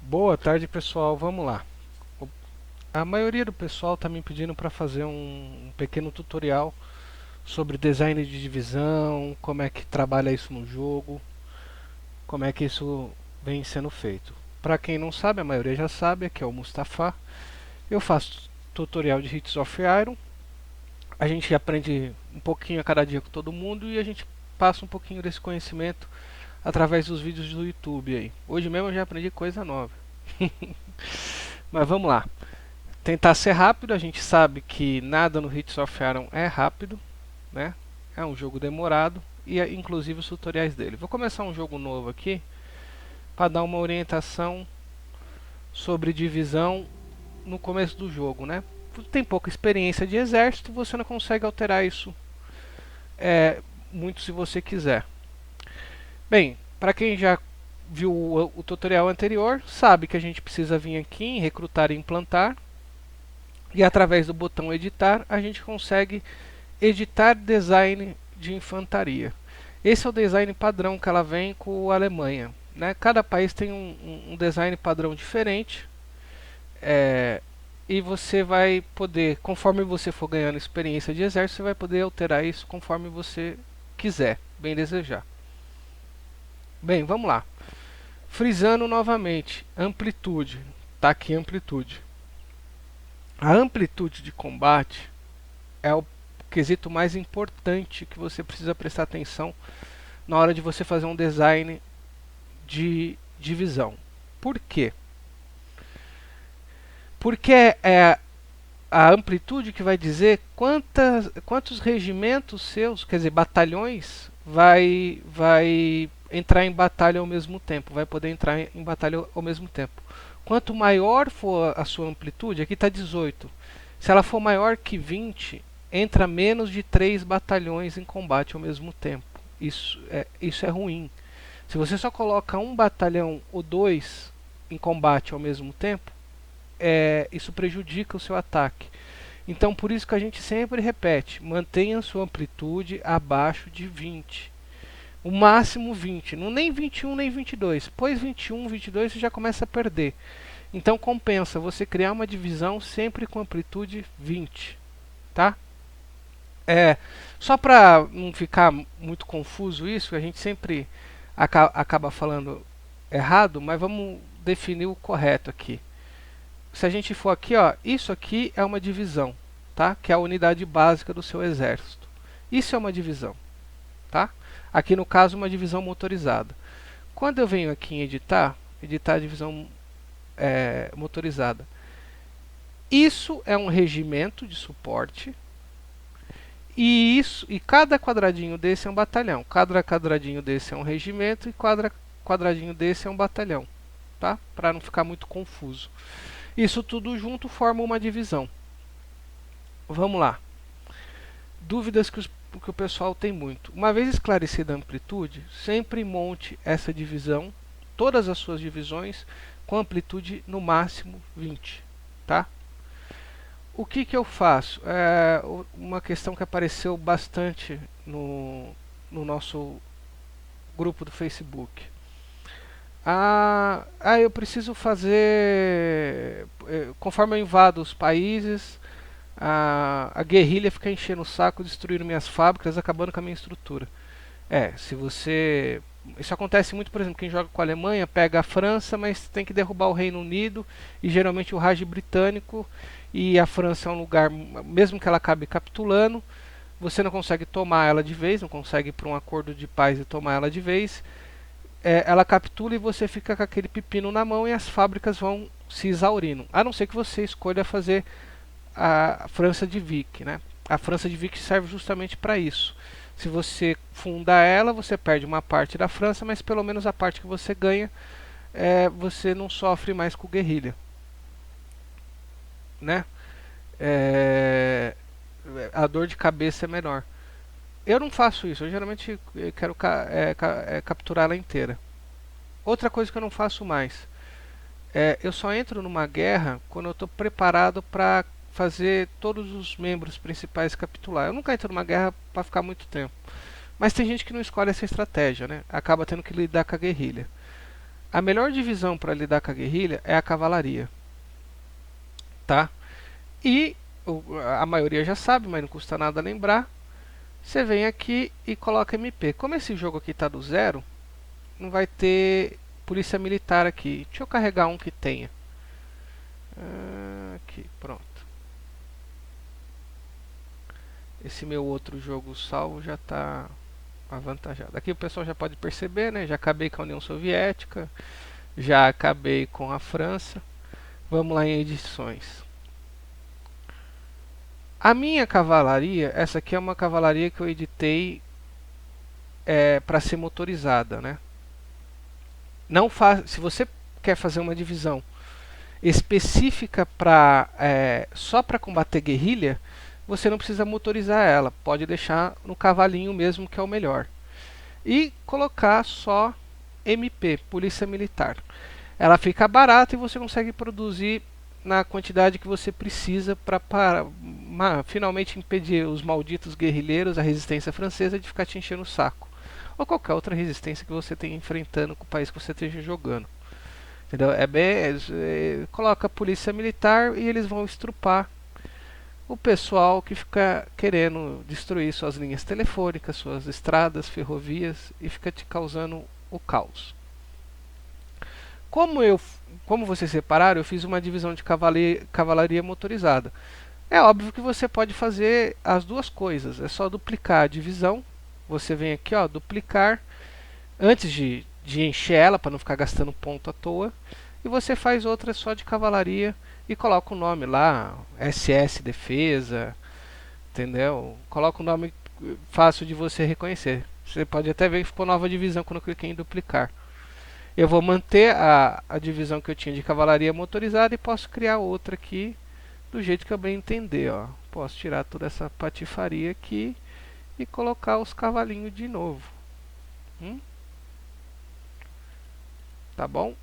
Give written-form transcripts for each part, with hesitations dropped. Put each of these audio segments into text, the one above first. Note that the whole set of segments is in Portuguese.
Boa tarde, pessoal. Vamos lá. A maioria do pessoal está me pedindo para fazer um pequeno tutorial sobre design de divisão, como é que trabalha isso no jogo, como é que isso vem sendo feito. Para quem não sabe, a maioria já sabe, aqui é o Mustafa. Eu faço tutorial de Hits of Iron. A gente aprende um pouquinho a cada dia com todo mundo e a gente passa um pouquinho desse conhecimento através dos vídeos do YouTube aí. Hoje mesmo eu já aprendi coisa nova. Mas vamos lá. Tentar ser rápido, a gente sabe que nada no Hits of Iron é rápido, né? É um jogo demorado e inclusive os tutoriais dele. Vou começar um jogo novo aqui para dar uma orientação sobre divisão no começo do jogo, né? Tem pouca experiência de exército, você não consegue alterar isso muito se você quiser. Bem, para quem já viu o tutorial anterior, sabe que a gente precisa vir aqui em recrutar e implantar. E através do botão editar, a gente consegue editar design de infantaria. Esse é o design padrão que ela vem com a Alemanha. Né? Cada país tem um design padrão diferente. E você vai poder, conforme você for ganhando experiência de exército, você vai poder alterar isso conforme você quiser, bem desejar. Bem, vamos lá. Frisando novamente, amplitude. Está aqui amplitude. A amplitude de combate é o quesito mais importante que você precisa prestar atenção na hora de você fazer um design de divisão. Por quê? Porque é a amplitude que vai dizer quantos regimentos seus, quer dizer, batalhões, vai entrar em batalha ao mesmo tempo, vai poder entrar em batalha ao mesmo tempo. Quanto maior for a sua amplitude, aqui está 18. Se ela for maior que 20, entra menos de 3 batalhões em combate ao mesmo tempo. Isso é ruim. Se você só coloca um batalhão ou dois em combate ao mesmo tempo, isso prejudica o seu ataque. Então, por isso que a gente sempre repete: mantenha sua amplitude abaixo de 20. O máximo 20, não nem 21 nem 22. Pois 21, 22 você já começa a perder. Então compensa você criar uma divisão sempre com amplitude 20, tá? Só para não ficar muito confuso isso, a gente sempre acaba falando errado, mas vamos definir o correto aqui. Se a gente for aqui, ó, isso aqui é uma divisão, tá? Que é a unidade básica do seu exército. Isso é uma divisão, tá? Aqui no caso uma divisão motorizada. Quando eu venho aqui em editar a divisão motorizada, isso é um regimento de suporte e cada quadradinho desse é um batalhão. Cada quadradinho desse é um regimento e cada quadradinho desse é um batalhão, tá? Para não ficar muito confuso. Isso tudo junto forma uma divisão. Vamos lá. Dúvidas que o pessoal tem muito. Uma vez esclarecida a amplitude, sempre monte essa divisão, todas as suas divisões, com amplitude no máximo 20. Tá? O que eu faço? Uma questão que apareceu bastante no nosso grupo do Facebook. Eu preciso fazer. Conforme eu invado os países, a guerrilha fica enchendo o saco, destruindo minhas fábricas, acabando com a minha estrutura. Se você. Isso acontece muito, por exemplo, quem joga com a Alemanha pega a França, mas tem que derrubar o Reino Unido e geralmente o Raj britânico, e a França é um lugar, mesmo que ela acabe capitulando, você não consegue tomar ela de vez, não consegue ir para um acordo de paz e tomar ela de vez. Ela captura e você fica com aquele pepino na mão e as fábricas vão se exaurindo. A não ser que você escolha fazer a França de Vic, né? A França de Vic serve justamente para isso. Se você fundar ela, você perde uma parte da França, mas pelo menos a parte que você ganha, você não sofre mais com guerrilha, né? A dor de cabeça é menor. Eu não faço isso, eu geralmente quero capturar ela inteira. Outra coisa que eu não faço mais, eu só entro numa guerra quando eu estou preparado para fazer todos os membros principais capitular. Eu nunca entro numa guerra para ficar muito tempo. Mas tem gente que não escolhe essa estratégia, né? Acaba tendo que lidar com a guerrilha. A melhor divisão para lidar com a guerrilha é a cavalaria, tá? E a maioria já sabe, mas não custa nada lembrar. Você vem aqui e coloca MP. Como esse jogo aqui está do zero, não vai ter polícia militar aqui. Deixa eu carregar um que tenha. Aqui, pronto. Esse meu outro jogo salvo já está avantajado. Aqui o pessoal já pode perceber, né? Já acabei com a União Soviética, já acabei com a França. Vamos lá em edições. A minha cavalaria, essa aqui é uma cavalaria que eu editei para ser motorizada, né? Não faz, se você quer fazer uma divisão específica para só para combater guerrilha, você não precisa motorizar ela, pode deixar no cavalinho mesmo, que é o melhor. E colocar só MP, Polícia Militar. Ela fica barata e você consegue produzir na quantidade que você precisa para finalmente impedir os malditos guerrilheiros, a resistência francesa, de ficar te enchendo o saco. Ou qualquer outra resistência que você esteja enfrentando com o país que você esteja jogando. Entendeu? Coloca a polícia militar e eles vão estrupar o pessoal que fica querendo destruir suas linhas telefônicas, suas estradas, ferrovias, e fica te causando o caos. Como vocês separaram, eu fiz uma divisão de cavalaria motorizada. É óbvio que você pode fazer as duas coisas. É só duplicar a divisão. Você vem aqui, ó, duplicar antes de encher ela para não ficar gastando ponto à toa. E você faz outra só de cavalaria e coloca o nome lá, SS Defesa, entendeu? Coloca o nome fácil de você reconhecer. Você pode até ver que ficou nova divisão quando eu cliquei em duplicar. Eu vou manter a divisão que eu tinha de cavalaria motorizada e posso criar outra aqui do jeito que eu bem entender. Ó. Posso tirar toda essa patifaria aqui e colocar os cavalinhos de novo. Tá bom?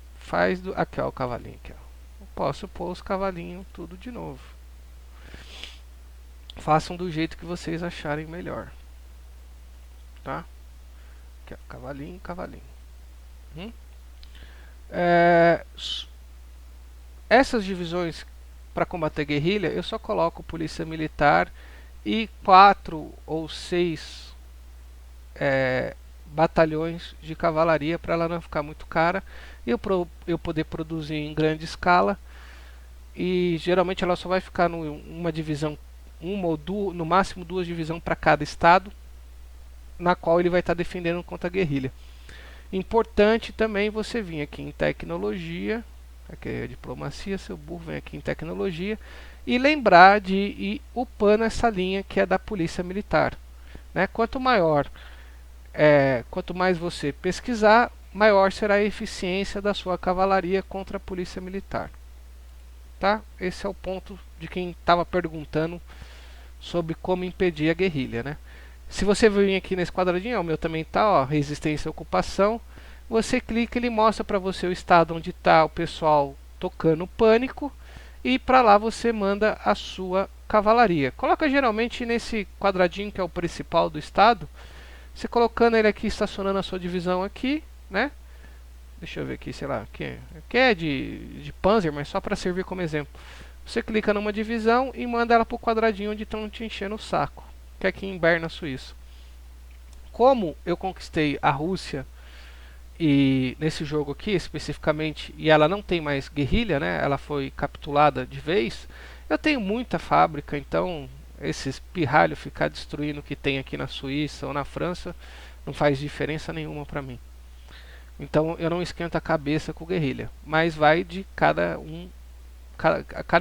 Aqui, ó, o cavalinho aqui, ó. Posso pôr os cavalinhos tudo de novo. Façam do jeito que vocês acharem melhor. Tá? Aqui, ó, cavalinho, cavalinho. Essas divisões para combater guerrilha, eu só coloco polícia militar e 4 ou 6 batalhões de cavalaria para ela não ficar muito cara e eu poder produzir em grande escala. E geralmente ela só vai ficar numa divisão, uma ou duas, no máximo duas divisões para cada estado, na qual ele vai estar defendendo contra a guerrilha. Importante também você vir aqui em tecnologia, aqui é diplomacia, seu burro, vem aqui em tecnologia e lembrar de ir upando essa linha que é da polícia militar, né? Quanto mais você pesquisar, maior será a eficiência da sua cavalaria contra a polícia militar. Tá? Esse é o ponto de quem estava perguntando sobre como impedir a guerrilha, né? Se você vir aqui nesse quadradinho, o meu também está, ó, resistência à ocupação. Você clica, ele mostra para você o estado onde está o pessoal tocando pânico e para lá você manda a sua cavalaria. Coloca geralmente nesse quadradinho que é o principal do estado. Você colocando ele aqui, estacionando a sua divisão aqui, né? Deixa eu ver aqui, sei lá, aqui é de Panzer, mas só para servir como exemplo. Você clica numa divisão e manda ela para o quadradinho onde estão te enchendo o saco, que é aqui em Berna, Suíça. Como eu conquistei a Rússia e nesse jogo aqui especificamente, e ela não tem mais guerrilha, né? Ela foi capturada de vez. Eu tenho muita fábrica, então esses pirralhos ficar destruindo o que tem aqui na Suíça ou na França não faz diferença nenhuma para mim. Então eu não esquento a cabeça com guerrilha, mas vai de cada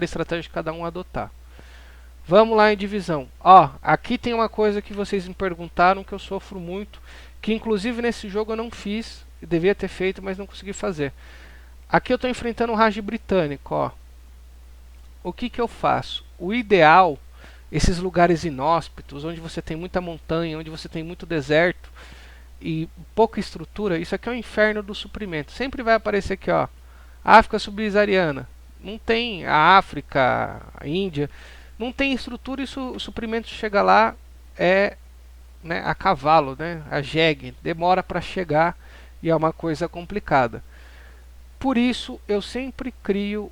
estratégia de cada um adotar. Vamos lá em divisão. Ó, aqui tem uma coisa que vocês me perguntaram que eu sofro muito, que inclusive nesse jogo eu não fiz, eu devia ter feito, mas não consegui fazer. Aqui eu estou enfrentando o Raj britânico, ó. O que eu faço? O ideal, esses lugares inóspitos, onde você tem muita montanha, onde você tem muito deserto e pouca estrutura, isso aqui é o inferno do suprimento. Sempre vai aparecer aqui, ó, África subsaariana. Não tem a África, a Índia, não tem estrutura e o suprimento chega lá né, a cavalo, né, a jegue, demora para chegar e é uma coisa complicada. Por isso eu sempre crio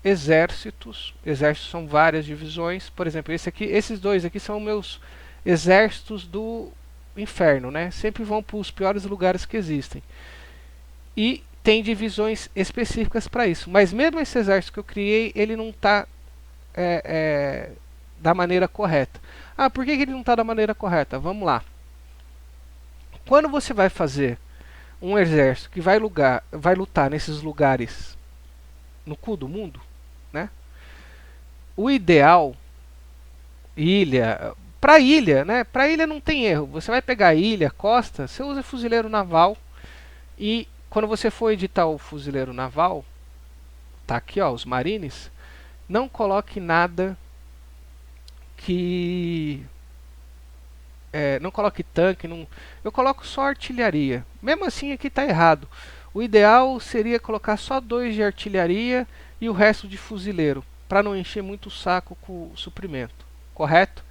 exércitos. Exércitos são várias divisões. Por exemplo, esses dois aqui são meus exércitos do inferno, né? Sempre vão para os piores lugares que existem. E tem divisões específicas para isso. Mas mesmo esse exército que eu criei, ele não está da maneira correta. Ah, por que ele não está da maneira correta? Vamos lá. Quando você vai fazer um exército que vai lutar nesses lugares no cu do mundo, né? O ideal, ilha, né? Para ilha não tem erro. Você vai pegar ilha, costa, você usa fuzileiro naval e quando você for editar o fuzileiro naval, tá aqui, ó, os marines, não coloque nada que não coloque tanque, não, eu coloco só artilharia. Mesmo assim aqui está errado. O ideal seria colocar só 2 de artilharia e o resto de fuzileiro, para não encher muito o saco com o suprimento, correto?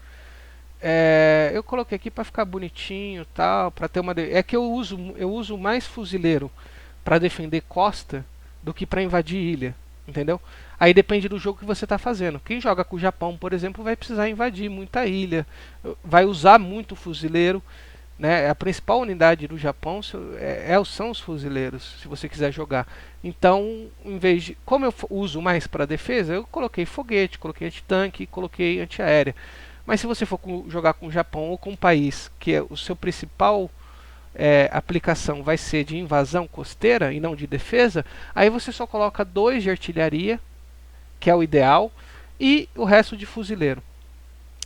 Eu coloquei aqui para ficar bonitinho, tal, para ter uma é que eu uso mais fuzileiro para defender costa do que para invadir ilha, entendeu? Aí depende do jogo que você está fazendo. Quem joga com o Japão, por exemplo, vai precisar invadir muita ilha, vai usar muito fuzileiro, né? A principal unidade do Japão são os fuzileiros, se você quiser jogar. Então, em vez de, como eu uso mais para defesa, eu coloquei foguete, coloquei antitanque, coloquei antiaérea. Mas se você for jogar com o Japão ou com um país que é o seu principal aplicação vai ser de invasão costeira e não de defesa, aí você só coloca 2 de artilharia, que é o ideal, e o resto de fuzileiro.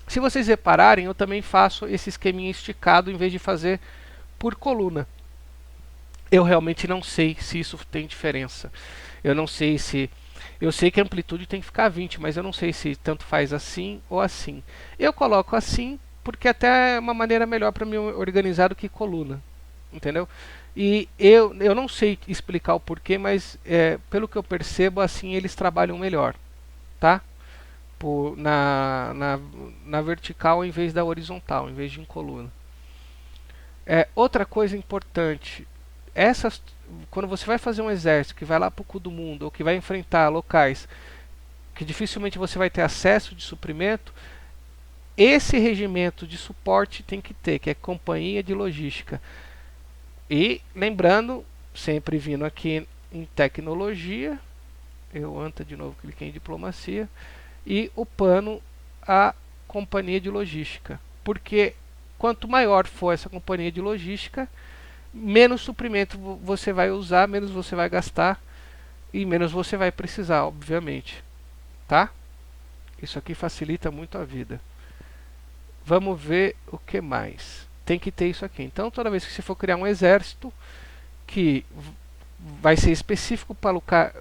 Se vocês repararem, eu também faço esse esqueminha esticado em vez de fazer por coluna. Eu realmente não sei se isso tem diferença. Eu não sei se... Eu sei que a amplitude tem que ficar 20, mas eu não sei se tanto faz assim ou assim. Eu coloco assim porque até é uma maneira melhor para me organizar do que coluna. Entendeu? E eu não sei explicar o porquê, mas pelo que eu percebo, assim eles trabalham melhor. Tá? Na vertical em vez da horizontal, em vez de em coluna. Outra coisa importante, quando você vai fazer um exército que vai lá para o cu do mundo, ou que vai enfrentar locais que dificilmente você vai ter acesso de suprimento, esse regimento de suporte tem que ter, que é companhia de logística. E lembrando, sempre vindo aqui em tecnologia, eu de novo cliquei em diplomacia, e upando a companhia de logística. Porque quanto maior for essa companhia de logística, menos suprimento você vai usar, menos você vai gastar e menos você vai precisar, obviamente. Tá? Isso aqui facilita muito a vida. Vamos ver o que mais. Tem que ter isso aqui. Então, toda vez que você for criar um exército que vai ser específico para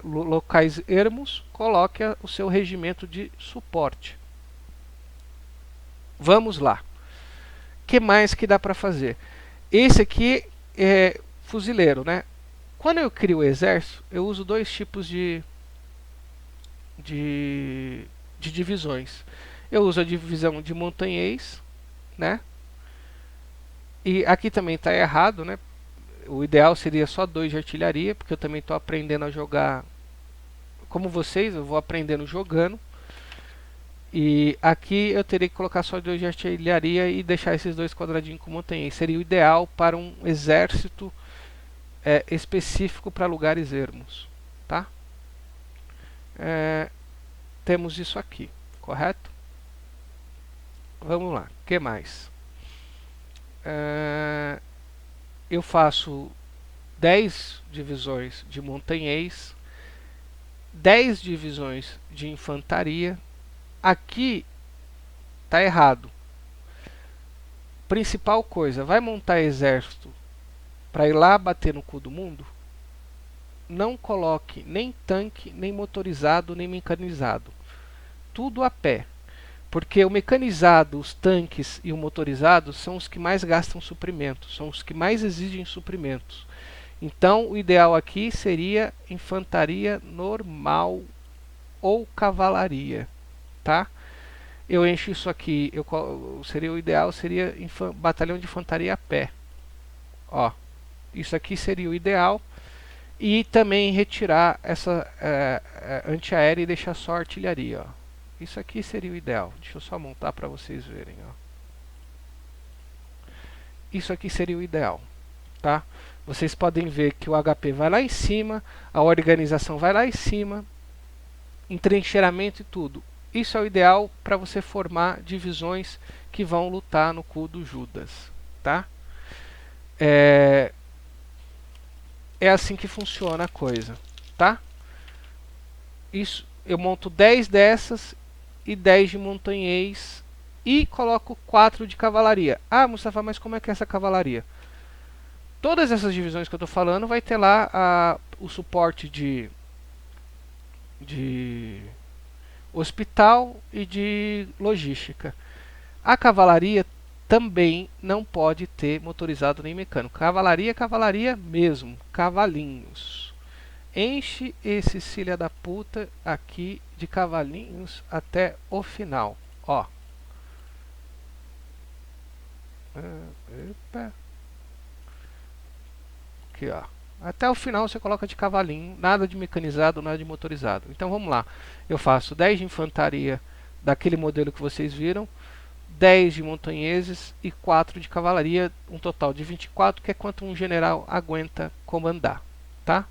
locais ermos, coloque o seu regimento de suporte. Vamos lá. O que mais que dá para fazer? Esse aqui é fuzileiro, né? Quando eu crio o exército, eu uso 2 tipos de divisões. Eu uso a divisão de montanhês, né? E aqui também está errado, né? O ideal seria só 2 de artilharia, porque eu também estou aprendendo a jogar como vocês, eu vou aprendendo jogando. E aqui eu teria que colocar só 2 de artilharia e deixar esses 2 quadradinhos com montanhês. Seria o ideal para um exército específico para lugares ermos. Tá? Temos isso aqui, correto? Vamos lá, o que mais? Eu faço 10 divisões de montanhês, 10 divisões de infantaria. Aqui está errado. Principal coisa, vai montar exército para ir lá bater no cu do mundo? Não coloque nem tanque, nem motorizado, nem mecanizado. Tudo a pé. Porque o mecanizado, os tanques e o motorizado são os que mais gastam suprimentos, são os que mais exigem suprimentos. Então, o ideal aqui seria infantaria normal ou cavalaria, tá? Eu encho isso aqui, o ideal seria batalhão de infantaria a pé. Ó, isso aqui seria o ideal. e também retirar essa antiaérea e deixar só a artilharia. Ó. Isso aqui seria o ideal. Deixa eu só montar para vocês verem. Ó. Isso aqui seria o ideal. Tá? Vocês podem ver que o HP vai lá em cima, a organização vai lá em cima, entrincheiramento e tudo. Isso é o ideal para você formar divisões que vão lutar no cu do Judas. Tá? É assim que funciona a coisa. Tá? Isso, eu monto 10 dessas e 10 de montanhês e coloco 4 de cavalaria. Ah, Mustafa, mas como é que é essa cavalaria? Todas essas divisões que eu estou falando vai ter lá o suporte de hospital e de logística. A cavalaria também não pode ter motorizado nem mecânico. Cavalaria, cavalaria mesmo, cavalinhos. Enche esse filha da puta aqui de cavalinhos até o final. Ó. Epa. Aqui, ó. Até o final você coloca de cavalinho, nada de mecanizado, nada de motorizado. Então vamos lá. Eu faço 10 de infantaria daquele modelo que vocês viram, 10 de montanheses e 4 de cavalaria, um total de 24, que é quanto um general aguenta comandar, tá?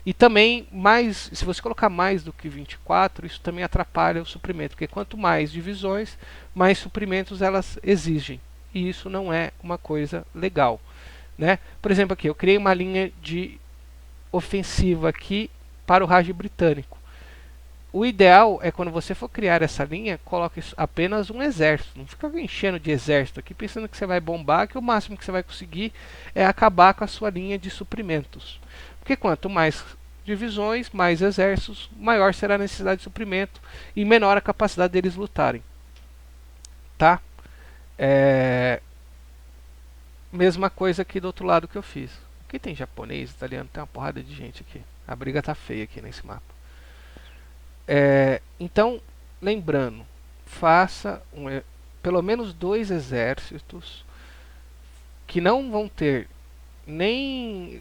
E também, se você colocar mais do que 24, isso também atrapalha o suprimento, porque quanto mais divisões, mais suprimentos elas exigem. E isso não é uma coisa legal. Né? Por exemplo, aqui eu criei uma linha de ofensiva aqui para o Raj britânico. O ideal é quando você for criar essa linha, coloque apenas um exército. Não fica enchendo de exército aqui pensando que você vai bombar, que o máximo que você vai conseguir é acabar com a sua linha de suprimentos. Porque quanto mais divisões, mais exércitos, maior será a necessidade de suprimento e menor a capacidade deles lutarem. Tá? Mesma coisa aqui do outro lado que eu fiz. Aqui tem japonês, italiano, tem uma porrada de gente aqui. A briga tá feia aqui nesse mapa. Então, lembrando, faça pelo menos 2 exércitos que não vão ter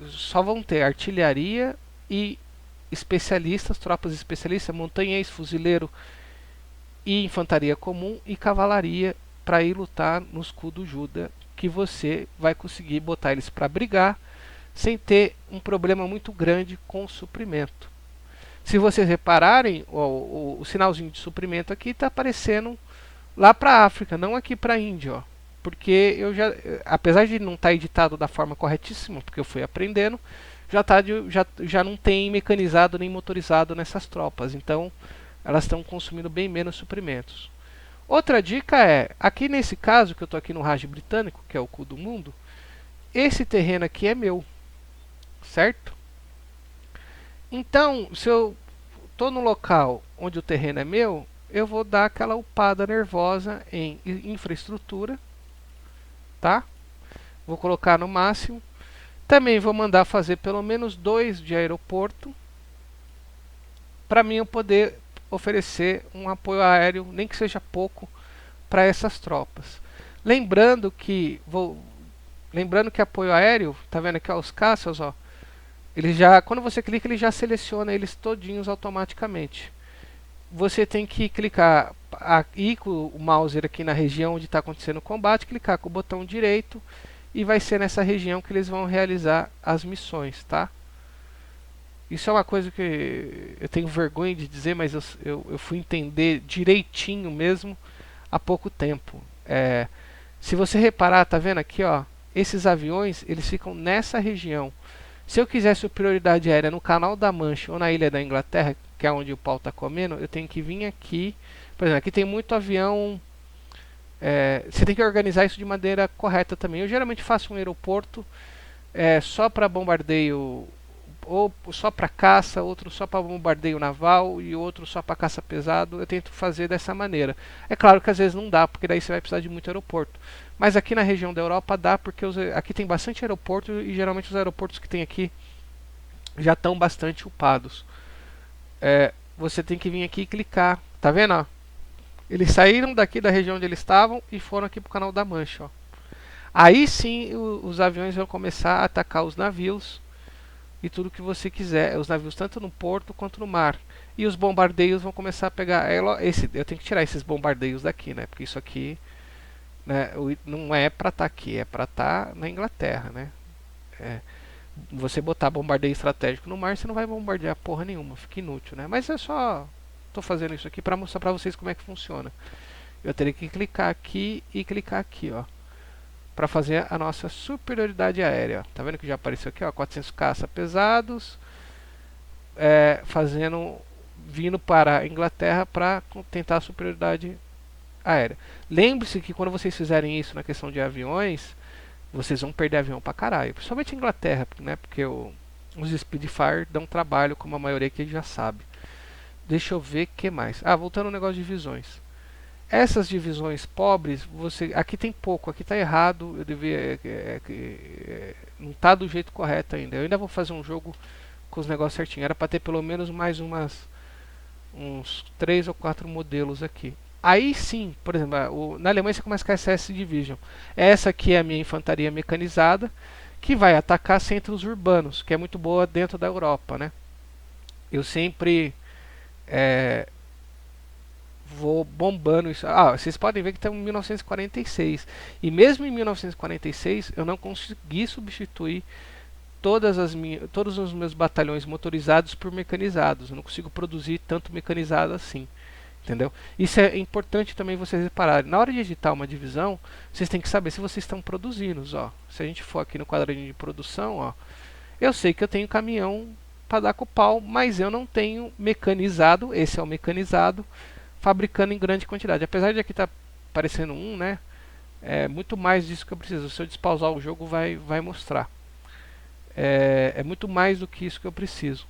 só vão ter artilharia e especialistas, tropas especialistas, montanhês, fuzileiro e infantaria comum e cavalaria para ir lutar no escudo Juda, que você vai conseguir botar eles para brigar sem ter um problema muito grande com o suprimento. Se vocês repararem, o sinalzinho de suprimento aqui está aparecendo lá para a África, não aqui para a Índia, ó. Porque apesar de não estar editado da forma corretíssima, porque eu fui aprendendo, já não tem mecanizado nem motorizado nessas tropas. Então, elas estão consumindo bem menos suprimentos. Outra dica é, aqui nesse caso, que eu estou aqui no Raj britânico, que é o cu do mundo, esse terreno aqui é meu, certo? Então, se eu estou no local onde o terreno é meu, eu vou dar aquela upada nervosa em infraestrutura, tá? Vou colocar no máximo. Também vou mandar fazer pelo menos 2 de aeroporto, para mim eu poder oferecer um apoio aéreo, nem que seja pouco, para essas tropas. Lembrando que apoio aéreo, tá vendo aqui ó, os caças, ó, quando você clica ele já seleciona eles todinhos automaticamente. Você tem que clicar ir com o mouse aqui na região onde está acontecendo o combate, clicar com o botão direito e vai ser nessa região que eles vão realizar as missões, tá? Isso é uma coisa que eu tenho vergonha de dizer, mas eu fui entender direitinho mesmo há pouco tempo. Se você reparar, tá vendo aqui, ó, esses aviões eles ficam nessa região. Se eu quiser superioridade aérea no Canal da Mancha ou na Ilha da Inglaterra, que é onde o pau está comendo, eu tenho que vir aqui. Por exemplo, aqui tem muito avião. Você tem que organizar isso de maneira correta também. Eu geralmente faço um aeroporto só para bombardeio, ou só para caça, outro só para bombardeio naval e outro só para caça pesado. Eu tento fazer dessa maneira. É claro que às vezes não dá, porque daí você vai precisar de muito aeroporto. Mas aqui na região da Europa dá, porque aqui tem bastante aeroporto e geralmente os aeroportos que tem aqui já estão bastante upados. Você tem que vir aqui e clicar. Tá vendo? Ó? Eles saíram daqui da região onde eles estavam e foram aqui para o Canal da Mancha. Ó. Aí sim os aviões vão começar a atacar os navios e tudo que você quiser, os navios tanto no porto quanto no mar. E os bombardeios vão começar a pegar. Eu tenho que tirar esses bombardeios daqui, né? Porque isso aqui, né, não é para estar aqui, é para estar na Inglaterra, né? É, você botar bombardeio estratégico no mar, você não vai bombardear porra nenhuma, fica inútil, né? Mas é só, tô fazendo isso aqui para mostrar para vocês como é que funciona. Eu teria que clicar aqui e clicar aqui, ó, para fazer a nossa superioridade aérea. Tá vendo que já apareceu aqui, ó, 400 caça pesados, vindo para a Inglaterra para tentar a superioridade aérea. Lembre-se que quando vocês fizerem isso na questão de aviões, vocês vão perder avião pra caralho. Principalmente a Inglaterra, né? Porque os Spitfire dão trabalho, como a maioria aqui já sabe. Deixa eu ver o que mais. Voltando ao negócio de divisões. Essas divisões pobres, aqui tem pouco, aqui está errado. Eu devia, não está do jeito correto ainda. Eu ainda vou fazer um jogo com os negócios certinho. Era para ter pelo menos mais uns 3 ou 4 modelos aqui. Aí sim, por exemplo, na Alemanha você começa com a SS Division. Essa aqui é a minha infantaria mecanizada, que vai atacar centros urbanos, que é muito boa dentro da Europa, né? Eu sempre vou bombando isso. Vocês podem ver que está em 1946. E mesmo em 1946, eu não consegui substituir todos os meus batalhões motorizados por mecanizados. Eu não consigo produzir tanto mecanizado assim. Entendeu? Isso é importante também vocês repararem. Na hora de editar uma divisão, vocês têm que saber se vocês estão produzindo. Ó. Se a gente for aqui no quadradinho de produção, ó, eu sei que eu tenho caminhão para dar com pau, mas eu não tenho mecanizado. Esse é o mecanizado, fabricando em grande quantidade. Apesar de aqui estar aparecendo né? É muito mais disso que eu preciso. Se eu despausar o jogo, vai mostrar. É muito mais do que isso que eu preciso.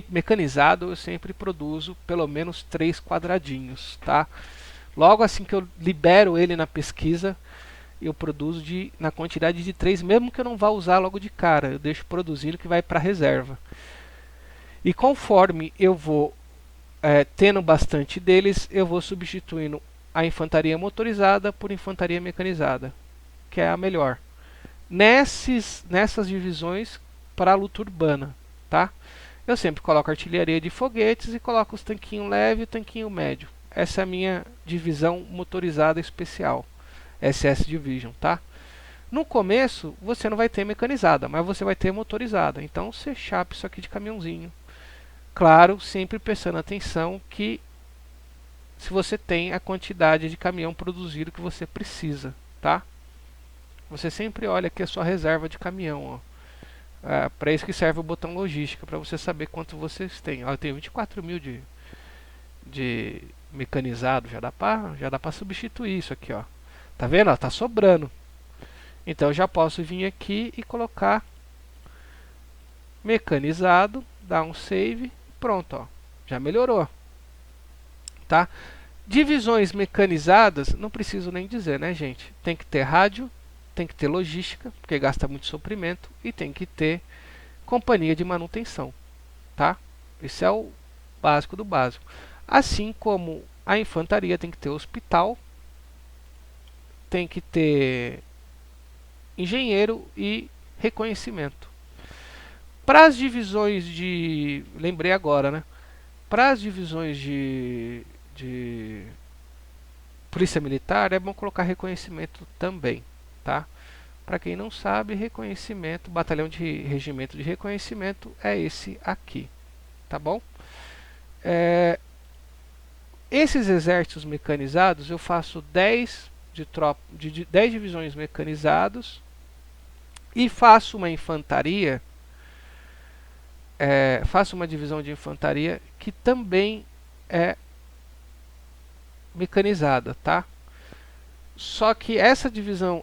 Mecanizado, eu sempre produzo pelo menos 3 quadradinhos, tá? Logo assim que eu libero ele na pesquisa, eu produzo na quantidade de 3, mesmo que eu não vá usar logo de cara, eu deixo produzindo que vai para reserva. E conforme eu vou tendo bastante deles, eu vou substituindo a infantaria motorizada por infantaria mecanizada, que é a melhor. Nessas divisões para a luta urbana, tá? Eu sempre coloco artilharia de foguetes e coloco os tanquinho leve e o tanquinho médio. Essa é a minha divisão motorizada especial, SS Division, tá? No começo, você não vai ter mecanizada, mas você vai ter motorizada. Então, você chapa isso aqui de caminhãozinho. Claro, sempre prestando atenção que se você tem a quantidade de caminhão produzido que você precisa, tá? Você sempre olha aqui a sua reserva de caminhão, ó. Para isso que serve o botão logística, para você saber quanto vocês têm. Eu tenho 24 mil de mecanizado, já dá para substituir isso aqui, ó. Tá vendo? Tá sobrando. Então eu já posso vir aqui e colocar mecanizado, dar um save, pronto, ó. Já melhorou. Tá? Divisões mecanizadas, não preciso nem dizer, né, gente? Tem que ter rádio, tem que ter logística, porque gasta muito suprimento, e tem que ter companhia de manutenção, tá? Esse é o básico do básico. Assim como a infantaria tem que ter hospital, tem que ter engenheiro e reconhecimento. Para as divisões de... Lembrei agora, né? Para as divisões de polícia militar, é bom colocar reconhecimento também, tá? Para quem não sabe, reconhecimento, batalhão de regimento de reconhecimento é esse aqui, tá bom? Esses exércitos mecanizados, eu faço 10 10 divisões mecanizados e faço uma infantaria, faço uma divisão de infantaria que também é mecanizada, tá? Só que essa divisão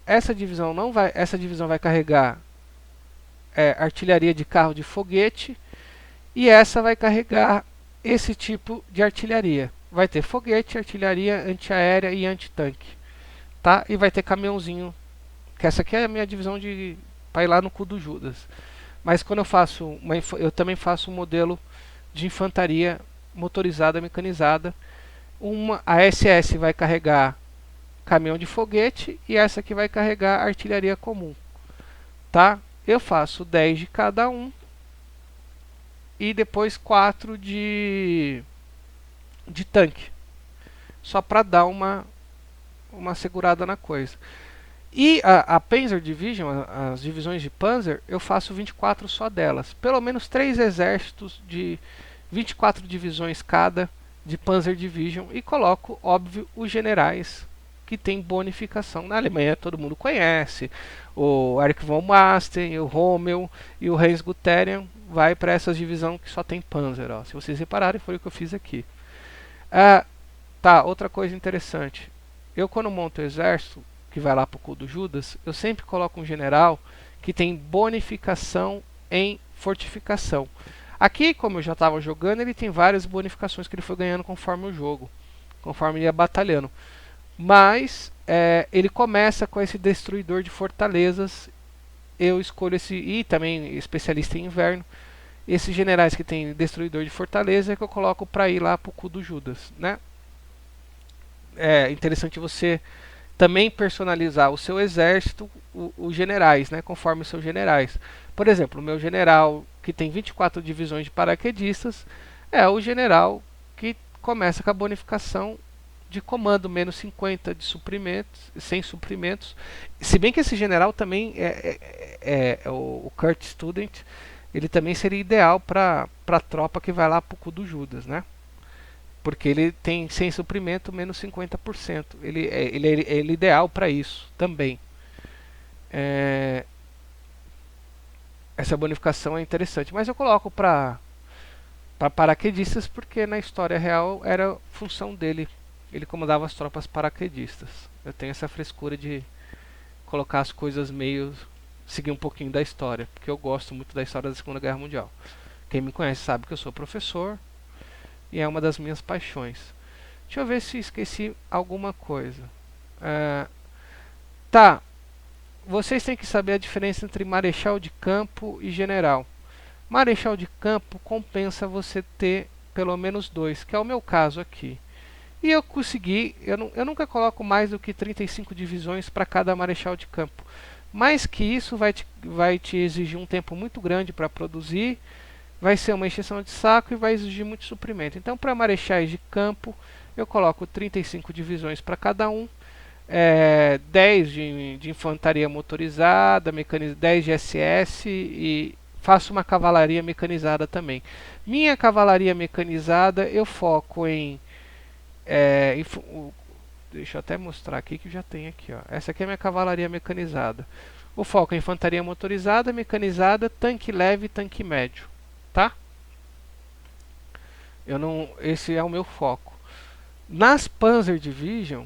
vai carregar artilharia de carro de foguete e essa vai carregar esse tipo de artilharia. Vai ter foguete, artilharia antiaérea e antitanque, tá? E vai ter caminhãozinho, que essa aqui é a minha divisão de para ir lá no cu do Judas. Mas quando eu faço eu também faço um modelo de infantaria motorizada mecanizada. A SS vai carregar caminhão de foguete e essa aqui vai carregar artilharia comum, tá? eu faço 10 de cada um e depois 4 de tanque, só para dar uma segurada na coisa. E a Panzer Division, as divisões de Panzer, eu faço 24 só delas. Pelo menos 3 exércitos de 24 divisões cada de Panzer Division. E coloco, óbvio, os generais que tem bonificação. Na Alemanha todo mundo conhece. O Erich von Manstein, o Rommel e o Heinz Guderian vai para essas divisões que só tem Panzer. Ó. Se vocês repararem, foi o que eu fiz aqui. Tá, outra coisa interessante. Eu quando monto o exército, que vai lá para o cu do Judas, eu sempre coloco um general que tem bonificação em fortificação. Aqui, como eu já estava jogando, ele tem várias bonificações que ele foi ganhando conforme o jogo, conforme ele ia batalhando. Mas ele começa com esse destruidor de fortalezas. Eu escolho esse, e também especialista em inverno, esses generais que tem destruidor de fortaleza é que eu coloco para ir lá para o cu do Judas, né? É interessante você também personalizar o seu exército, os generais, né, conforme os seus generais. Por exemplo, o meu general, que tem 24 divisões de paraquedistas, é o general que começa com a bonificação de comando, menos 50 de suprimentos, sem suprimentos. Se bem que esse general também o Kurt Student, ele também seria ideal para a tropa que vai lá para o cu do Judas, né? Porque ele tem sem suprimento menos 50%. Ele é ideal para isso também. Essa bonificação é interessante. Mas eu coloco para paraquedistas porque na história real era função dele. Ele comandava as tropas paraquedistas. Eu tenho essa frescura de colocar as coisas meio... seguir um pouquinho da história. Porque eu gosto muito da história da Segunda Guerra Mundial. Quem me conhece sabe que eu sou professor. E é uma das minhas paixões. Deixa eu ver se esqueci alguma coisa. Tá. Vocês têm que saber a diferença entre marechal de campo e general. Marechal de campo compensa você ter pelo menos 2, que é o meu caso aqui. E eu consegui, eu nunca coloco mais do que 35 divisões para cada marechal de campo. Mais que isso vai te exigir um tempo muito grande para produzir. Vai ser uma encheção de saco e vai exigir muito suprimento. Então, para marechais de campo, eu coloco 35 divisões para cada um, 10 de infantaria motorizada, 10 de SS e faço uma cavalaria mecanizada também. Minha cavalaria mecanizada eu foco em... deixa eu até mostrar aqui que já tem aqui. Ó. Essa aqui é a minha cavalaria mecanizada. O foco é infantaria motorizada, mecanizada, tanque leve e tanque médio. Tá? Esse é o meu foco. Nas Panzer Division,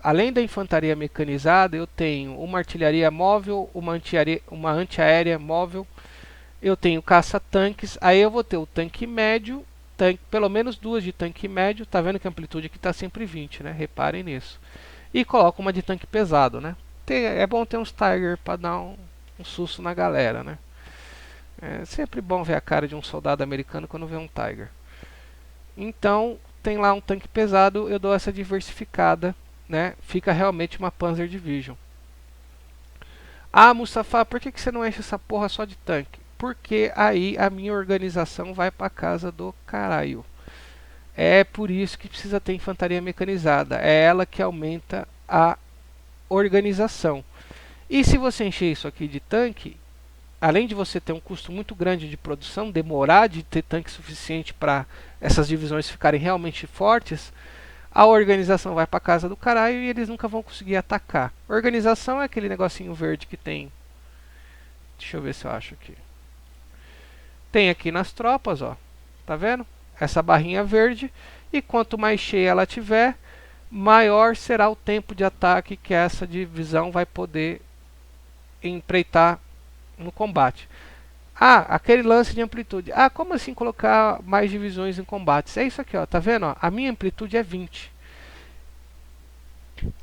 além da infantaria mecanizada, eu tenho uma artilharia móvel, uma antiaérea móvel, eu tenho caça-tanques, aí eu vou ter o tanque médio, pelo menos 2 de tanque médio, tá vendo que a amplitude aqui está sempre 20, né? Reparem nisso. E coloco uma de tanque pesado, né? É bom ter uns Tiger para dar um susto na galera, né? É sempre bom ver a cara de um soldado americano quando vê um Tiger. Então, tem lá um tanque pesado, eu dou essa diversificada, né? Fica realmente uma Panzer Division. Ah, Mustafa, por que você não enche essa porra só de tanque? Porque aí a minha organização vai pra casa do caralho. É por isso que precisa ter infantaria mecanizada. É ela que aumenta a organização. E se você encher isso aqui de tanque, além de você ter um custo muito grande de produção, demorar de ter tanque suficiente para essas divisões ficarem realmente fortes, a organização vai para casa do caralho e eles nunca vão conseguir atacar. Organização é aquele negocinho verde que tem. Deixa eu ver se eu acho aqui. Tem aqui nas tropas, ó. Tá vendo? Essa barrinha verde. E quanto mais cheia ela tiver, maior será o tempo de ataque que essa divisão vai poder empreitar no combate. Ah, aquele lance de amplitude. Ah, como assim colocar mais divisões em combates? É isso aqui, ó. Tá vendo? Ó? A minha amplitude é 20.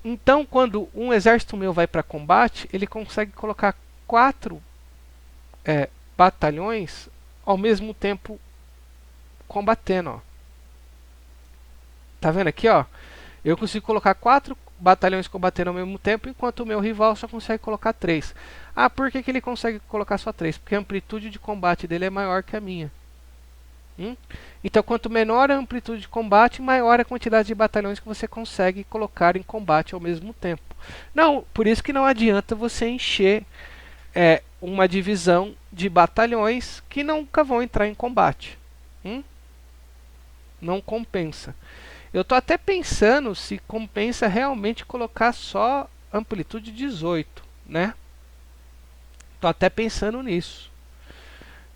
Então, quando um exército meu vai para combate, ele consegue colocar 4 batalhões ao mesmo tempo combatendo, ó. Tá vendo aqui, ó? Eu consigo colocar 4 batalhões combatendo ao mesmo tempo, enquanto o meu rival só consegue colocar 3. Ah, por que ele consegue colocar só 3? Porque a amplitude de combate dele é maior que a minha. Então, quanto menor a amplitude de combate, maior a quantidade de batalhões que você consegue colocar em combate ao mesmo tempo. Não, por isso que não adianta você encher uma divisão de batalhões que nunca vão entrar em combate. Não compensa. Eu estou até pensando se compensa realmente colocar só amplitude 18, né? Estou até pensando nisso.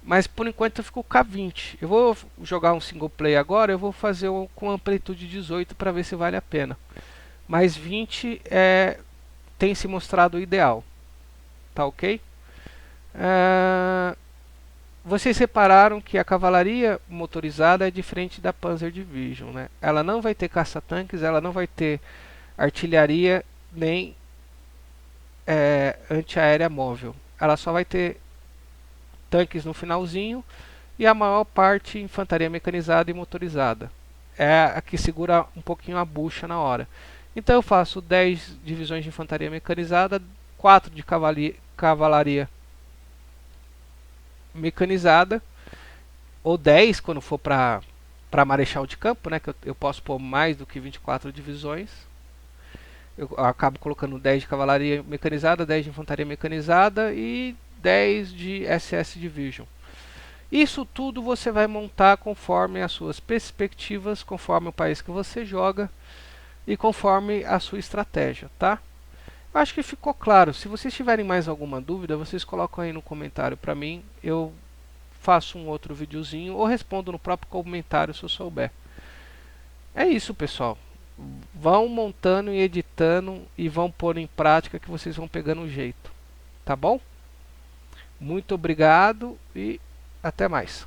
Mas por enquanto eu fico com K20. Eu vou jogar um single player agora, eu vou fazer com amplitude 18 para ver se vale a pena. Mas 20 tem se mostrado o ideal. Tá ok? Vocês repararam que a cavalaria motorizada é diferente da Panzer Division, né? Ela não vai ter caça-tanques, ela não vai ter artilharia nem antiaérea móvel. Ela só vai ter tanques no finalzinho e a maior parte infantaria mecanizada e motorizada. É a que segura um pouquinho a bucha na hora. Então eu faço 10 divisões de infantaria mecanizada, 4 de cavalaria mecanizada, ou 10 quando for para marechal de campo, né, que eu posso pôr mais do que 24 divisões. Eu acabo colocando 10 de cavalaria mecanizada, 10 de infantaria mecanizada e 10 de SS Division. Isso tudo você vai montar conforme as suas perspectivas, conforme o país que você joga e conforme a sua estratégia, tá? Acho que ficou claro. Se vocês tiverem mais alguma dúvida, vocês colocam aí no comentário para mim. Eu faço um outro videozinho ou respondo no próprio comentário se eu souber. É isso, pessoal. Vão montando e editando e vão pôr em prática que vocês vão pegando o jeito. Tá bom? Muito obrigado e até mais.